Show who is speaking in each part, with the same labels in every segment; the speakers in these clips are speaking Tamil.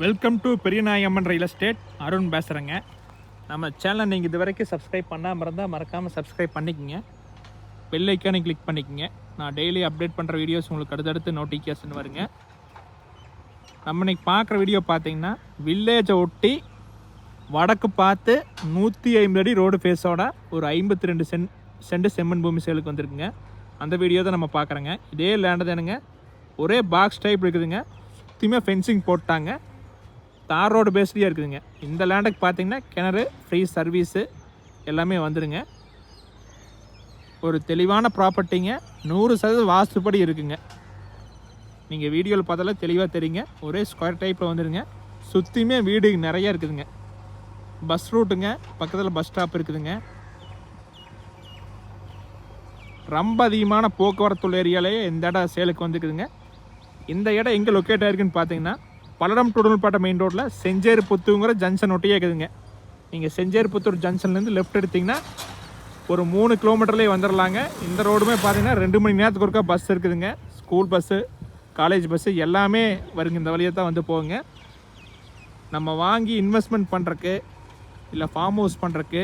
Speaker 1: Welcome to Periyanayamman real estate. Arun பேசுகிறேங்க. நம்ம சேனலை நீங்கள் இது வரைக்கும் சப்ஸ்கிரைப் பண்ணாமல் இருந்தால் மறக்காமல் சப்ஸ்கிரைப் பண்ணிக்கோங்க. பெல் ஐக்கானை கிளிக் பண்ணிக்கோங்க. நான் டெய்லி அப்டேட் பண்ணுற வீடியோஸ் உங்களுக்கு அடுத்தடுத்து நோட்டிஃபிகேஷன் வருங்க. நம்ம இன்றைக்கி பார்க்குற வீடியோ பார்த்தீங்கன்னா வில்லேஜை ஒட்டி வடக்கு பார்த்து 150 அடி ரோடு ஃபேஸோட ஒரு 52 சென்ட் செம்மண் பூமி சேலுக்கு வந்துருக்குங்க. அந்த வீடியோ தான் நம்ம பார்க்குறோங்க. இதே லேண்டு தானுங்க, ஒரே பாக்ஸ் டைப் இருக்குதுங்க. சுற்றியுமே ஃபென்சிங் போட்டாங்க, தார் ரோடு பேஸ்லேயே இருக்குதுங்க. இந்த லேண்டுக்கு பார்த்தீங்கன்னா கிணறு, ஃப்ரீ சர்வீஸு எல்லாமே வந்துடுங்க. ஒரு தெளிவான ப்ராப்பர்ட்டிங்க, 100% வாஸ்துப்படி இருக்குங்க. நீங்கள் வீடியோவில் பார்த்தாலே தெளிவாக தெரியுங்க. ஒரே ஸ்கொயர் டைப்பில் வந்துடுங்க. சுற்றியுமே வீடு நிறையா இருக்குதுங்க. பஸ் ரூட்டுங்க, பக்கத்தில் பஸ் ஸ்டாப் இருக்குதுங்க. ரொம்ப அதிகமான போக்குவரத்து ஏரியாலேயே இந்த இடம் சேலுக்கு வந்துருக்குதுங்க. இந்த இடம் எங்கே லொக்கேட் ஆகிருக்குன்னு பார்த்தீங்கன்னா பல்லடம் டுடல்பேட்டை மெயின் ரோட்டில் செஞ்சேரிப்புத்தூங்கிற ஜங்ஷன் ஒட்டியே இருக்குதுங்க. நீங்கள் செஞ்சேரிப்புத்தூர் ஜங்ஷன்லேருந்து லெஃப்ட் எடுத்திங்கன்னா ஒரு 3 கிலோமீட்டர்லேயே வந்துடலாங்க. இந்த ரோடுமே பார்த்தீங்கன்னா 2 மணி நேரத்துக்கு ஒருக்கா பஸ் இருக்குதுங்க. ஸ்கூல் பஸ்ஸு, காலேஜ் பஸ்ஸு எல்லாமே வருங்க. இந்த வழியை தான் வந்து போகுங்க. நம்ம வாங்கி இன்வெஸ்ட்மெண்ட் பண்ணுறக்கு, இல்லை ஃபார்ம் ஹவுஸ் பண்ணுறக்கு,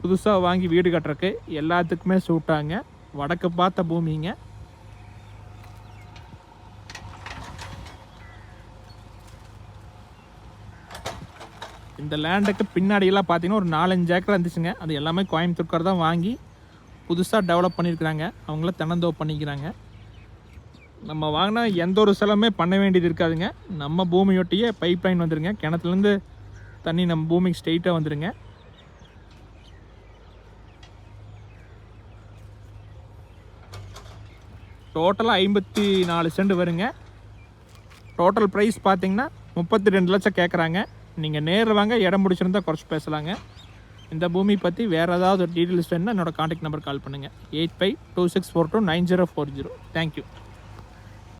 Speaker 1: புதுசாக வாங்கி வீடு கட்டுறக்கு எல்லாத்துக்குமே சூட்டாங்க. வடக்கு பார்த்த பூமிங்க. இந்த லேண்டுக்கு பின்னாடியெல்லாம் பார்த்தீங்கன்னா ஒரு 4-5 ஏக்கர் இருந்துச்சுங்க. அது எல்லாமே கோயம்புத்தூர்கார் தான் வாங்கி புதுசாக டெவலப் பண்ணியிருக்கிறாங்க. அவங்கள தென்னந்தோப்பு பண்ணிக்கிறாங்க. நம்ம வாங்கினா எந்த ஒரு செலவுமே பண்ண வேண்டியது இருக்காதுங்க. நம்ம பூமியொட்டியே பைப் லைன் வந்துடுங்க. கிணத்துலேருந்து தண்ணி நம்ம பூமிக்கு ஸ்ட்ரெயிட்டாக வந்துடுங்க. டோட்டலாக 54 சென்ட் வருங்க. டோட்டல் ப்ரைஸ் பார்த்தீங்கன்னா 32 லட்சம் கேட்குறாங்க. நீங்கள் நேரில் வாங்க, இடம் முடிச்சிருந்தால் குறைச்சி பேசலாங்க. இந்த பூமி பற்றி வேறு ஏதாவது டீட்டெயில்ஸ் வேணுன்னா என்னோடய கான்டாக்ட் நம்பர் கால் பண்ணுங்கள். 8526429040. தேங்க்யூ.